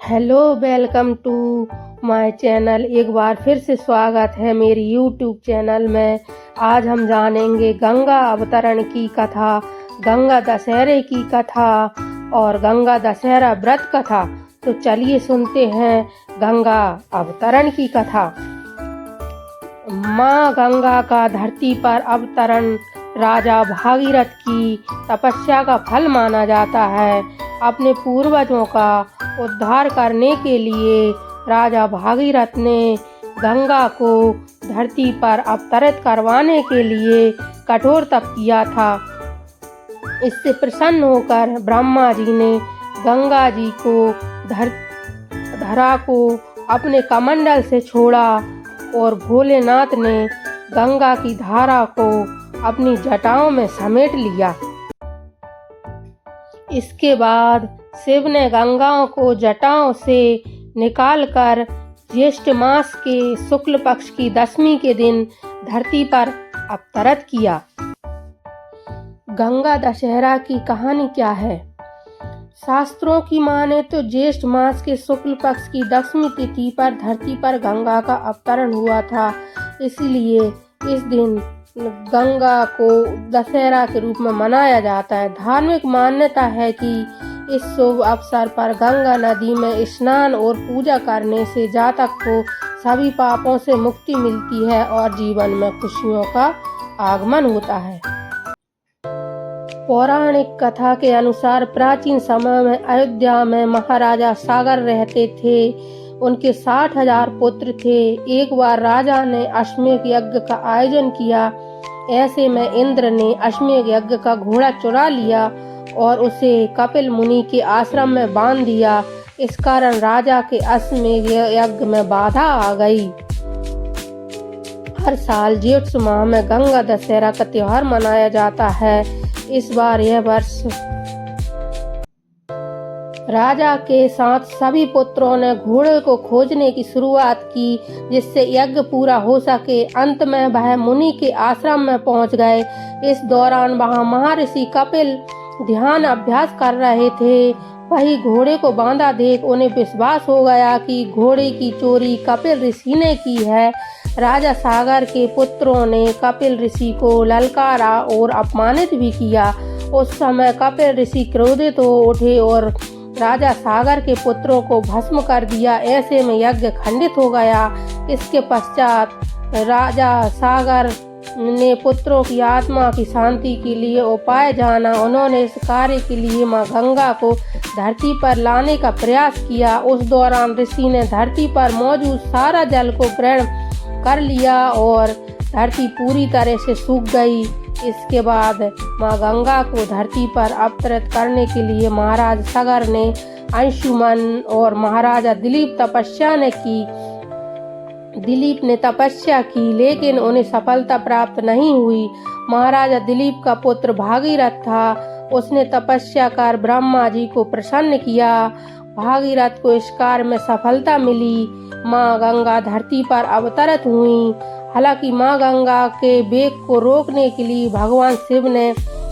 Hello, welcome to my channel. एक बार फिर से स्वागत है मेरी यूट्यूब चैनल में। आज हम जानेंगे गंगा अवतरण की कथा, गंगा दशहरे की कथा और गंगा दशहरा व्रत कथा। तो चलिए सुनते हैं गंगा अवतरण की कथा। माँ गंगा का धरती पर अवतरण राजा भागीरथ की तपस्या का फल माना जाता है। अपने पूर्वजों का उद्धार करने के लिए राजा भागीरथ ने गंगा को धरती पर अवतरित करवाने के लिए कठोर तप किया था। इससे प्रसन्न होकर ब्रह्मा जी ने गंगा जी को धरा को अपने कमंडल से छोड़ा और भोलेनाथ ने गंगा की धारा को अपनी जटाओं में समेट लिया। इसके बाद शिव ने गंगा को जटाओं से निकालकर ज्येष्ठ मास के शुक्ल पक्ष की दशमी के दिन धरती पर अवतरित किया। गंगा दशहरा की कहानी क्या है? शास्त्रों की माने तो ज्येष्ठ मास के शुक्ल पक्ष की दशमी तिथि पर धरती पर गंगा का अवतरण हुआ था। इसलिए इस दिन गंगा को दशहरा के रूप में मनाया जाता है। धार्मिक मान्यता है कि इस शुभ अवसर पर गंगा नदी में स्नान और पूजा करने से जातक को सभी पापों से मुक्ति मिलती है और जीवन में खुशियों का आगमन होता है। पौराणिक कथा के अनुसार प्राचीन समय में अयोध्या में महाराजा सागर रहते थे। उनके 60,000 पुत्र थे। एक बार राजा ने अश्वमेध यज्ञ का आयोजन किया। ऐसे में इंद्र ने अश्वमेध यज्ञ का घोड़ा चुरा लिया और उसे कपिल मुनि के आश्रम में बांध दिया। इस कारण राजा के अश्वमेध यज्ञ में बाधा आ गई। हर साल ज्येष्ठ माह में गंगा दशहरा का त्योहार मनाया जाता है। इस बार यह वर्ष राजा के साथ सभी पुत्रों ने घोड़े को खोजने की शुरुआत की, जिससे यज्ञ पूरा हो सके। अंत में वह मुनि के आश्रम में पहुंच गए। इस दौरान वहां महर्षि कपिल ध्यान अभ्यास कर रहे थे। वही घोड़े को बांधा देख उन्हें विश्वास हो गया कि घोड़े की चोरी कपिल ऋषि ने की है। राजा सागर के पुत्रों ने कपिल ऋषि को ललकारा और अपमानित भी किया। उस समय कपिल ऋषि क्रोधित हो उठे और राजा सागर के पुत्रों को भस्म कर दिया। ऐसे में यज्ञ खंडित हो गया। इसके पश्चात राजा सागर ने पुत्रों की आत्मा की शांति के लिए उपाय जाना। उन्होंने इस कार्य के लिए मां गंगा को धरती पर लाने का प्रयास किया। उस दौरान ऋषि ने धरती पर मौजूद सारा जल को ग्रहण कर लिया और धरती पूरी तरह से सूख गई। इसके बाद मां गंगा को धरती पर अवतरित करने के लिए महाराज सागर ने अंशुमन और महाराजा दिलीप ने तपस्या की, लेकिन उन्हें सफलता प्राप्त नहीं हुई। महाराजा दिलीप का पुत्र भागीरथ था। उसने तपस्या कर ब्रह्मा जी को प्रसन्न किया। भागीरथ को इस कार्य में सफलता मिली। माँ गंगा धरती पर अवतरित हुई। हालांकि माँ गंगा के वेग को रोकने के लिए भगवान शिव ने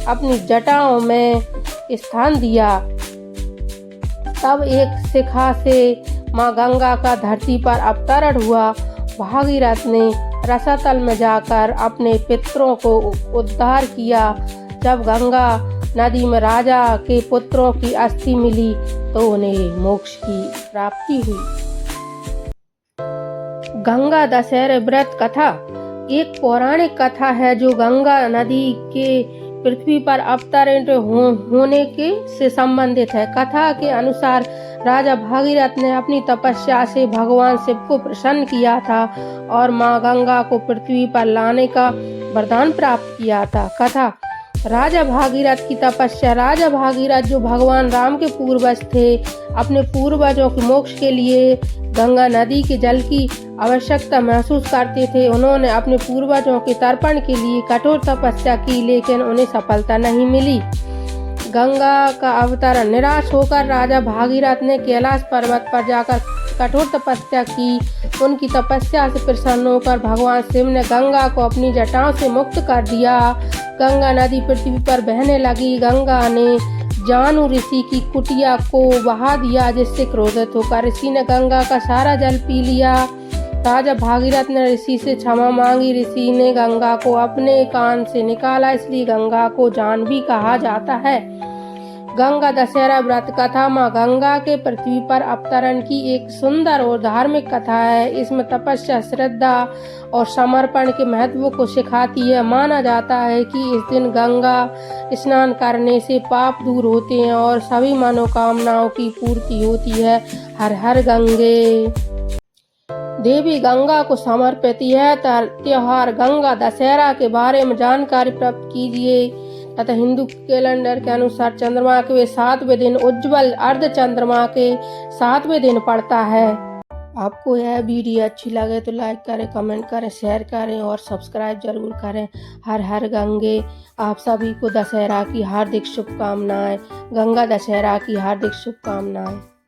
अपनी जटाओं में स्थान दिया। तब एक शिखा से माँ गंगा का धरती पर अवतरण हुआ। भागीरथ ने रसातल में जाकर अपने पितरों को उद्धार किया। जब गंगा नदी में राजा के पुत्रों की अस्थि मिली तो उन्हें मोक्ष की प्राप्ति हुई। गंगा दशहरे व्रत कथा एक पौराणिक कथा है जो गंगा नदी के पृथ्वी पर अवतरित होने के से संबंधित है। कथा के अनुसार राजा भागीरथ ने अपनी तपस्या से भगवान शिव को प्रसन्न किया था और मां गंगा को पृथ्वी पर लाने का वरदान प्राप्त किया था। कथा राजा भागीरथ की तपस्या। राजा भागीरथ जो भगवान राम के पूर्वज थे, अपने पूर्वजों के मोक्ष के लिए गंगा नदी के जल की आवश्यकता महसूस करते थे। उन्होंने अपने पूर्वजों के तर्पण के लिए कठोर तपस्या की, लेकिन उन्हें सफलता नहीं मिली। गंगा का अवतरण। निराश होकर राजा भागीरथ ने कैलाश पर्वत पर जाकर कठोर तपस्या की। उनकी तपस्या से प्रसन्न होकर भगवान शिव ने गंगा को अपनी जटाओं से मुक्त कर दिया। गंगा नदी पृथ्वी पर बहने लगी। गंगा ने जानु ऋषि की कुटिया को बहा दिया, जिससे क्रोधित होकर ऋषि ने गंगा का सारा जल पी लिया। राजा भागीरथ ने ऋषि से क्षमा मांगी। ऋषि ने गंगा को अपने कान से निकाला, इसलिए गंगा को जाह्नवी कहा जाता है। गंगा दशहरा व्रत कथा माँ गंगा के पृथ्वी पर अवतरण की एक सुंदर और धार्मिक कथा है। इसमें तपस्या, श्रद्धा और समर्पण के महत्व को सिखाती है। माना जाता है कि इस दिन गंगा स्नान करने से पाप दूर होते हैं और सभी मनोकामनाओं की पूर्ति होती है। हर हर गंगे। देवी गंगा को समर्पित यह त्योहार गंगा दशहरा के बारे में जानकारी प्राप्त कीजिए तथा हिंदू कैलेंडर के अनुसार चंद्रमा के 7वें दिन उज्ज्वल अर्ध चंद्रमा के 7वें दिन पड़ता है। आपको यह वीडियो अच्छी लगे तो लाइक करें, कमेंट करें, शेयर करें और सब्सक्राइब जरूर करें। हर हर गंगे। आप सभी को दशहरा की हार्दिक शुभकामनाएं। गंगा दशहरा की हार्दिक शुभकामनाएं।